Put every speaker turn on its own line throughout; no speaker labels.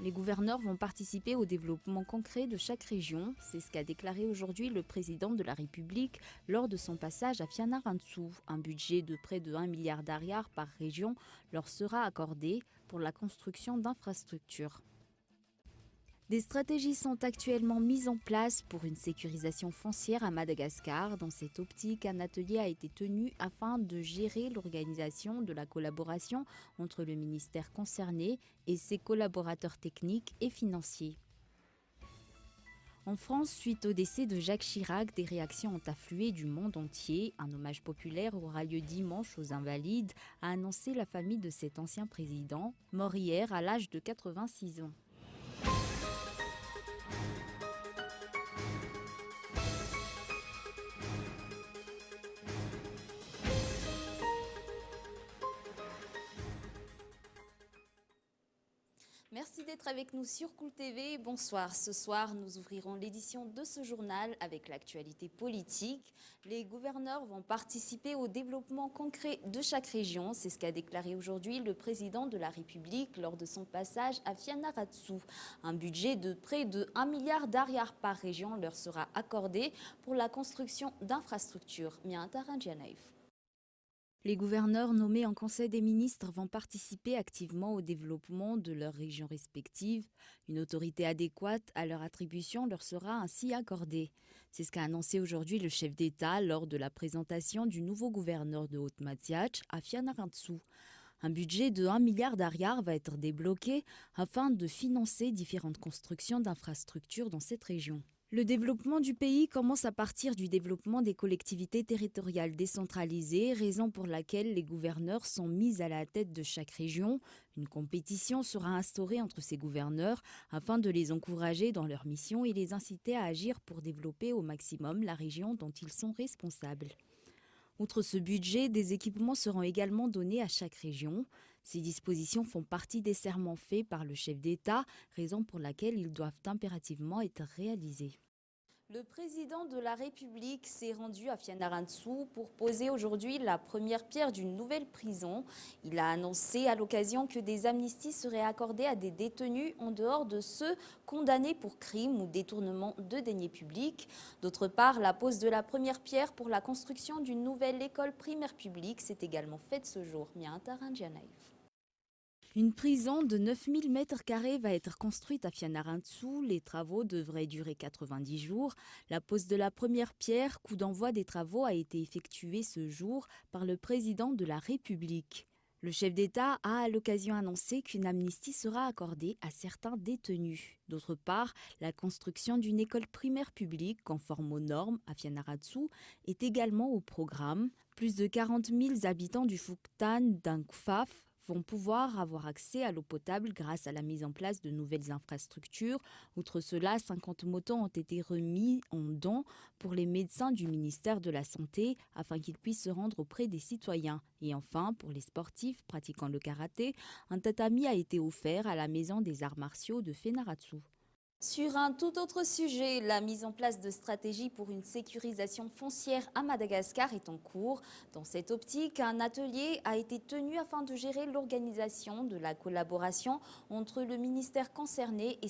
Les gouverneurs vont participer au développement concret de chaque région. C'est ce qu'a déclaré aujourd'hui le président de la République lors de son passage à Fianarantsoa. Un budget de près de 1 milliard d'ariars par région leur sera accordé pour la construction d'infrastructures. Des stratégies sont actuellement mises en place pour une sécurisation foncière à Madagascar. Dans cette optique, un atelier a été tenu afin de gérer l'organisation de la collaboration entre le ministère concerné et ses collaborateurs techniques et financiers. En France, suite au décès de Jacques Chirac, des réactions ont afflué du monde entier. Un hommage populaire aura lieu dimanche aux Invalides, a annoncé la famille de cet ancien président, mort hier à l'âge de 86 ans. Merci d'être avec nous sur Cool TV. Bonsoir. Ce soir, nous ouvrirons l'édition de ce journal avec l'actualité politique. Les gouverneurs vont participer au développement concret de chaque région. C'est ce qu'a déclaré aujourd'hui le président de la République lors de son passage à Fianarantsoa. Un budget de près de 1 milliard d'ariars par région leur sera accordé pour la construction d'infrastructures. Les gouverneurs nommés en Conseil des ministres vont participer activement au développement de leurs régions respectives. Une autorité adéquate à leur attribution leur sera ainsi accordée. C'est ce qu'a annoncé aujourd'hui le chef d'État lors de la présentation du nouveau gouverneur de Haute-Matsiach à Fianarantsoa. Un budget de 1 milliard d'ariars va être débloqué afin de financer différentes constructions d'infrastructures dans cette région. Le développement du pays commence à partir du développement des collectivités territoriales décentralisées, raison pour laquelle les gouverneurs sont mis à la tête de chaque région. Une compétition sera instaurée entre ces gouverneurs afin de les encourager dans leur mission et les inciter à agir pour développer au maximum la région dont ils sont responsables. Outre ce budget, des équipements seront également donnés à chaque région. Ces dispositions font partie des serments faits par le chef d'État, raison pour laquelle ils doivent impérativement être réalisés. Le président de la République s'est rendu à Fianarantsoa pour poser aujourd'hui la première pierre d'une nouvelle prison. Il a annoncé à l'occasion que des amnisties seraient accordées à des détenus en dehors de ceux condamnés pour crimes ou détournement de deniers publics. D'autre part, la pose de la première pierre pour la construction d'une nouvelle école primaire publique s'est également faite ce jour. Une prison de 9000 m² va être construite à Fianarantsoa. Les travaux devraient durer 90 jours. La pose de la première pierre, coup d'envoi des travaux, a été effectuée ce jour par le président de la République. Le chef d'État a à l'occasion annoncé qu'une amnistie sera accordée à certains détenus. D'autre part, la construction d'une école primaire publique conforme aux normes à Fianarantsoa est également au programme. Plus de 40 000 habitants du Fouktan d'Ankfaf vont pouvoir avoir accès à l'eau potable grâce à la mise en place de nouvelles infrastructures. Outre cela, 50 motos ont été remis en don pour les médecins du ministère de la Santé afin qu'ils puissent se rendre auprès des citoyens. Et enfin, pour les sportifs pratiquant le karaté, un tatami a été offert à la Maison des Arts Martiaux de Fianarantsoa. Sur un tout autre sujet, la mise en place de stratégies pour une sécurisation foncière à Madagascar est en cours. Dans cette optique, un atelier a été tenu afin de gérer l'organisation de la collaboration entre le ministère concerné et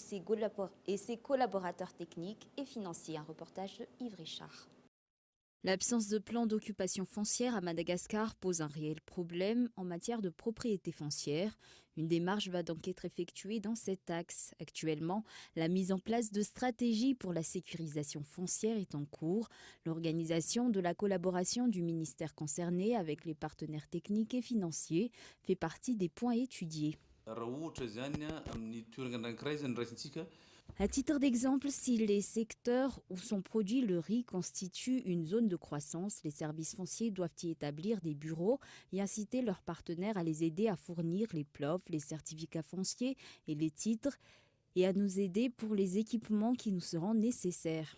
ses collaborateurs techniques et financiers. Un reportage de Yves Richard. L'absence de plan d'occupation foncière à Madagascar pose un réel problème en matière de propriété foncière. Une démarche va donc être effectuée dans cet axe. Actuellement, la mise en place de stratégies pour la sécurisation foncière est en cours. L'organisation de la collaboration du ministère concerné avec les partenaires techniques et financiers fait partie des points étudiés. À titre d'exemple, si les secteurs où sont produits le riz constituent une zone de croissance, les services fonciers doivent y établir des bureaux et inciter leurs partenaires à les aider à fournir les PLOF, les certificats fonciers et les titres et à nous aider pour les équipements qui nous seront nécessaires.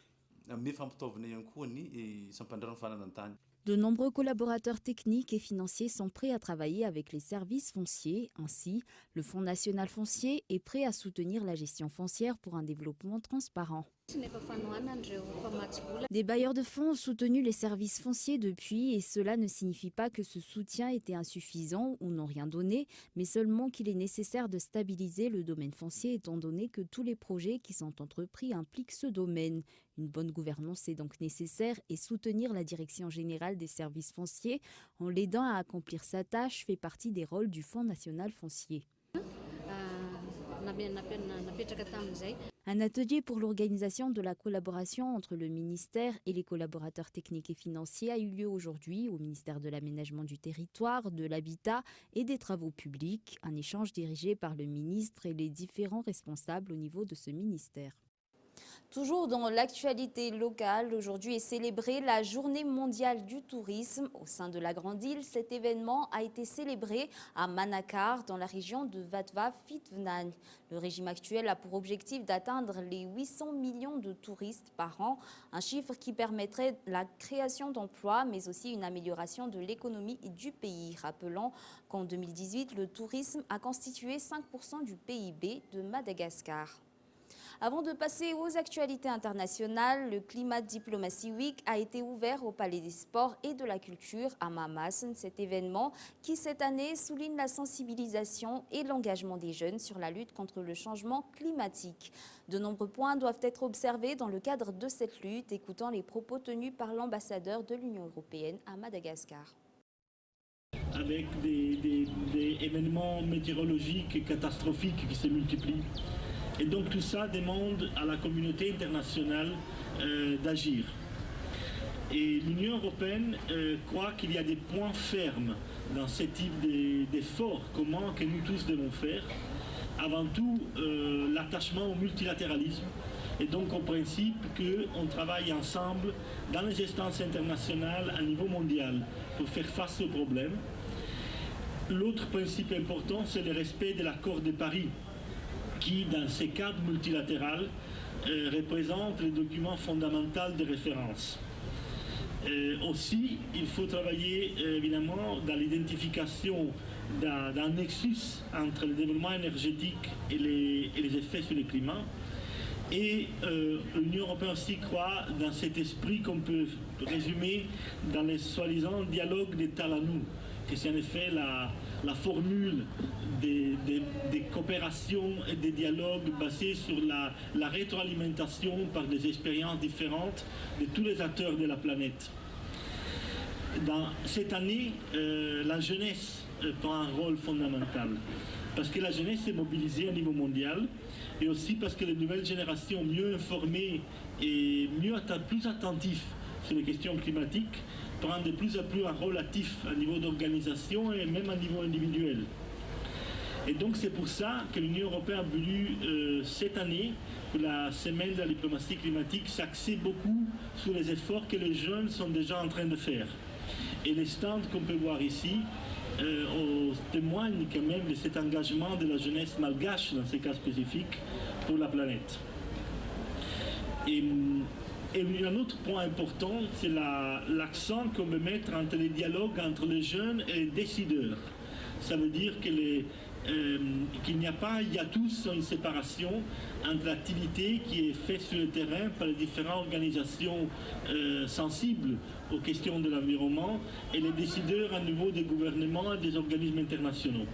De nombreux collaborateurs techniques et financiers sont prêts à travailler avec les services fonciers. Ainsi, le Fonds national foncier est prêt à soutenir la gestion foncière pour un développement transparent. Des bailleurs de fonds ont soutenu les services fonciers depuis et cela ne signifie pas que ce soutien était insuffisant ou n'ont rien donné, mais seulement qu'il est nécessaire de stabiliser le domaine foncier étant donné que tous les projets qui sont entrepris impliquent ce domaine. Une bonne gouvernance est donc nécessaire et soutenir la Direction générale des services fonciers en l'aidant à accomplir sa tâche fait partie des rôles du Fonds national foncier. Un atelier pour l'organisation de la collaboration entre le ministère et les collaborateurs techniques et financiers a eu lieu aujourd'hui au ministère de l'Aménagement du Territoire, de l'Habitat et des Travaux publics, un échange dirigé par le ministre et les différents responsables au niveau de ce ministère. Toujours dans l'actualité locale, aujourd'hui est célébrée la Journée mondiale du tourisme. Au sein de la Grande Île, cet événement a été célébré à Manakar, dans la région de Vatva-Fitvenag. Le régime actuel a pour objectif d'atteindre les 800 millions de touristes par an, un chiffre qui permettrait la création d'emplois, mais aussi une amélioration de l'économie du pays. Rappelons qu'en 2018, le tourisme a constitué 5% du PIB de Madagascar. Avant de passer aux actualités internationales, le Climat Diplomacy Week a été ouvert au Palais des Sports et de la Culture à Mamassen. Cet événement qui, cette année, souligne la sensibilisation et l'engagement des jeunes sur la lutte contre le changement climatique. De nombreux points doivent être observés dans le cadre de cette lutte, écoutant les propos tenus par l'ambassadeur de l'Union européenne à Madagascar.
Avec des événements météorologiques catastrophiques qui se multiplient. Et donc tout ça demande à la communauté internationale d'agir. Et l'Union européenne croit qu'il y a des points fermes dans ce type d'efforts communs que nous tous devons faire. Avant tout, l'attachement au multilatéralisme et donc au principe qu'on travaille ensemble dans les instances internationales à niveau mondial pour faire face aux problèmes. L'autre principe important, c'est le respect de l'accord de Paris, qui, dans ces cadres multilatéraux, représente le document fondamental de référence. Aussi, il faut travailler évidemment dans l'identification d'un nexus entre le développement énergétique et les effets sur le climat. Et l'Union européenne aussi croit dans cet esprit qu'on peut résumer dans les soi-disant dialogues des Talanou, que c'est en effet la formule des coopérations et des dialogues basés sur la rétroalimentation par des expériences différentes de tous les acteurs de la planète. Dans cette année, la jeunesse prend un rôle fondamental, parce que la jeunesse est mobilisée au niveau mondial, et aussi parce que les nouvelles générations mieux informées et plus attentives sur les questions climatiques prennent de plus en plus un rôle actif à niveau d'organisation et même à niveau individuel. Et donc c'est pour ça que l'Union européenne a voulu cette année, pour la semaine de la diplomatie climatique, s'axer beaucoup sur les efforts que les jeunes sont déjà en train de faire. Et les stands qu'on peut voir ici témoignent quand même de cet engagement de la jeunesse malgache, dans ces cas spécifiques, pour la planète. Et un autre point important, c'est l'accent qu'on veut mettre entre les dialogues entre les jeunes et les décideurs. Ça veut dire qu'il n'y a pas, il y a tous une séparation entre l'activité qui est faite sur le terrain par les différentes organisations sensibles aux questions de l'environnement et les décideurs à niveau des gouvernements et des organismes internationaux.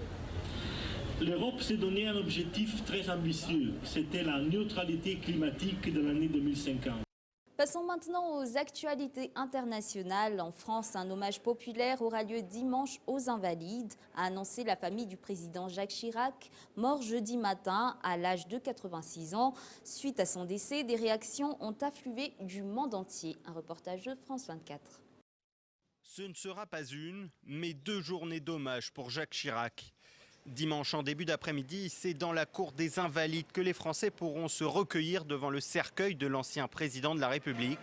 L'Europe s'est donné un objectif très ambitieux, c'était la neutralité climatique de l'année 2050.
Passons maintenant aux actualités internationales. En France, un hommage populaire aura lieu dimanche aux Invalides, a annoncé la famille du président Jacques Chirac, mort jeudi matin à l'âge de 86 ans. Suite à son décès, des réactions ont afflué du monde entier. Un reportage de France 24.
Ce ne sera pas une, mais 2 journées d'hommage pour Jacques Chirac. Dimanche en début d'après-midi, c'est dans la cour des Invalides que les Français pourront se recueillir devant le cercueil de l'ancien président de la République.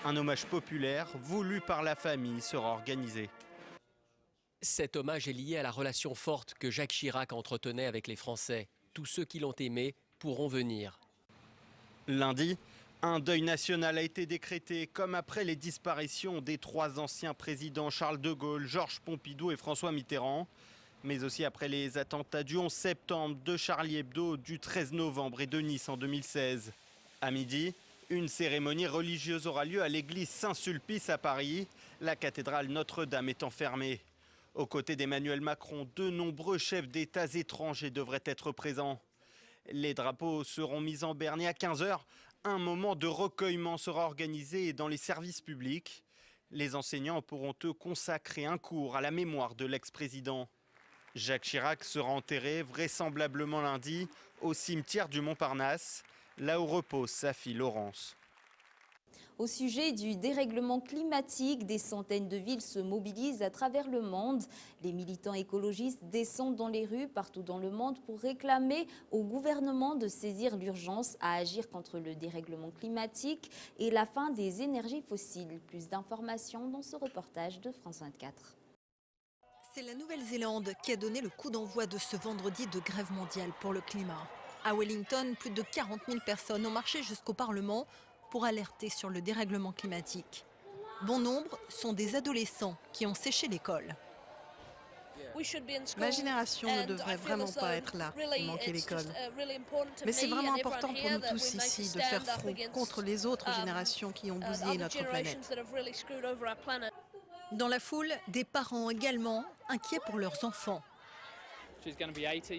Un hommage populaire voulu par la famille sera organisé.
Cet hommage est lié à la relation forte que Jacques Chirac entretenait avec les Français. Tous ceux qui l'ont aimé pourront venir.
Lundi, un deuil national a été décrété, comme après les disparitions des 3 anciens présidents Charles de Gaulle, Georges Pompidou et François Mitterrand, mais aussi après les attentats du 11 septembre, de Charlie Hebdo, du 13 novembre et de Nice en 2016. À midi, Une cérémonie religieuse aura lieu à l'église Saint-Sulpice à Paris. La cathédrale Notre-Dame étant fermée. Aux côtés d'Emmanuel Macron, de nombreux chefs d'État étrangers devraient être présents. Les drapeaux seront mis en berne et à 15 h, un moment de recueillement sera organisé dans les services publics. Les enseignants pourront eux consacrer un cours à la mémoire de l'ex-président. Jacques Chirac sera enterré vraisemblablement lundi au cimetière du Montparnasse, là où repose sa fille Laurence.
Au sujet du dérèglement climatique, des centaines de villes se mobilisent à travers le monde. Les militants écologistes descendent dans les rues partout dans le monde pour réclamer au gouvernement de saisir l'urgence à agir contre le dérèglement climatique et la fin des énergies fossiles. Plus d'informations dans ce reportage de France 24.
C'est la Nouvelle-Zélande qui a donné le coup d'envoi de ce vendredi de grève mondiale pour le climat. À Wellington, plus de 40 000 personnes ont marché jusqu'au Parlement pour alerter sur le dérèglement climatique. Bon nombre sont des adolescents qui ont séché l'école.
Ma génération ne devrait vraiment pas être là et manquer l'école. Mais c'est vraiment important pour nous tous ici de faire front contre les autres générations qui ont bousillé notre planète.
Dans la foule, des parents également inquiets pour leurs enfants.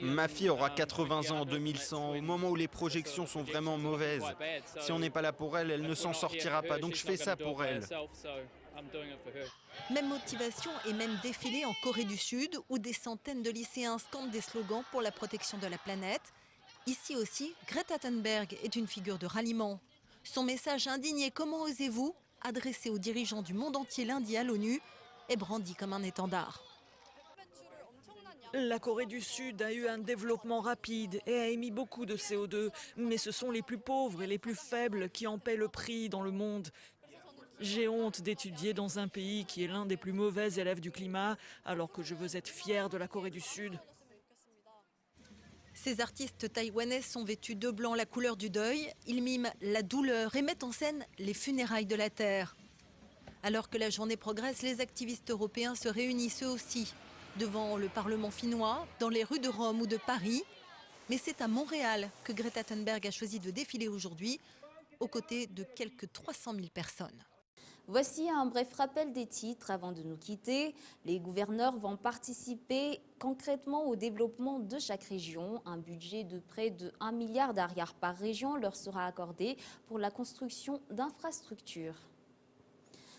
Ma fille aura 80 ans en 2100, au moment où les projections sont vraiment mauvaises. Si on n'est pas là pour elle, elle ne s'en sortira pas, donc je fais ça pour elle.
Même motivation et même défilé en Corée du Sud, où des centaines de lycéens scandent des slogans pour la protection de la planète. Ici aussi, Greta Thunberg est une figure de ralliement. Son message indigné « Comment osez-vous » adressé aux dirigeants du monde entier lundi à l'ONU est brandi comme un étendard.
La Corée du Sud a eu un développement rapide et a émis beaucoup de CO2, mais ce sont les plus pauvres et les plus faibles qui en paient le prix dans le monde. J'ai honte d'étudier dans un pays qui est l'un des plus mauvais élèves du climat, alors que je veux être fier de la Corée du Sud.
Ces artistes taïwanais sont vêtus de blanc, la couleur du deuil. Ils miment la douleur et mettent en scène les funérailles de la Terre. Alors que la journée progresse, les activistes européens se réunissent eux aussi devant le Parlement finnois, dans les rues de Rome ou de Paris. Mais c'est à Montréal que Greta Thunberg a choisi de défiler aujourd'hui, aux côtés de quelques 300 000 personnes.
Voici un bref rappel des titres avant de nous quitter. Les gouverneurs vont participer concrètement au développement de chaque région. Un budget de près de 1 milliard d'ariars par région leur sera accordé pour la construction d'infrastructures.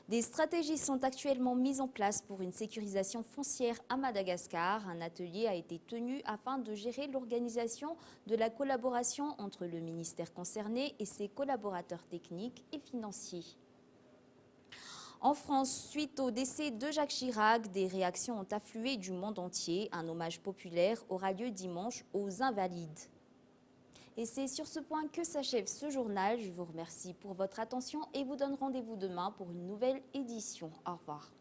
Des stratégies sont actuellement mises en place pour une sécurisation foncière à Madagascar. Un atelier a été tenu afin de gérer l'organisation de la collaboration entre le ministère concerné et ses collaborateurs techniques et financiers. En France, suite au décès de Jacques Chirac, des réactions ont afflué du monde entier. Un hommage populaire aura lieu dimanche aux Invalides. Et c'est sur ce point que s'achève ce journal. Je vous remercie pour votre attention et vous donne rendez-vous demain pour une nouvelle édition. Au revoir.